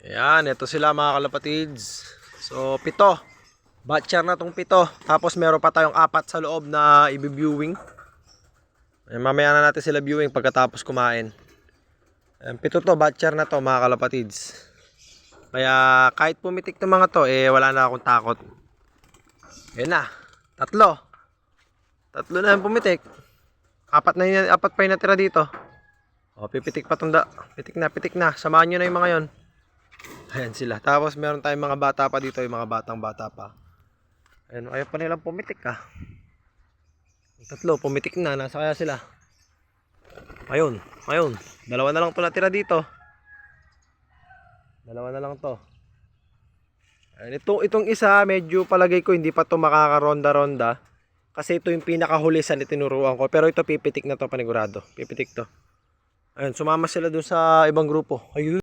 Ayan, ito sila mga kalapatids. So, 7. Batcher na tong 7. Tapos meron pa tayong 4 sa loob na i-viewing. Mamaya na natin sila viewing pagkatapos kumain. Ayan, 7 to, batcher na to mga kalapatids. Kaya kahit pumitik ng mga to, wala na akong takot. Ayan na, 3. 3 na yung pumitik. 4 pa yung natira dito. O, pipitik pa tong pitik na. Samahan nyo na yung mga yon. Ayan sila. Tapos meron tayong mga bata pa dito, yung mga batang bata pa. Ayan, ayaw pa nilang pumitik ah. Yung 3, pumitik na. Nasa kaya sila? Ayun. 2 na lang to natira dito. 2 na lang to. Ayan, itong isa, medyo palagay ko hindi pa to makakaronda-ronda. Kasi ito yung pinakahuli sa tinuruan ko. Pero ito pipitik na to panigurado. Pipitik to. Ayun, sumama sila dun sa ibang grupo. Ayun.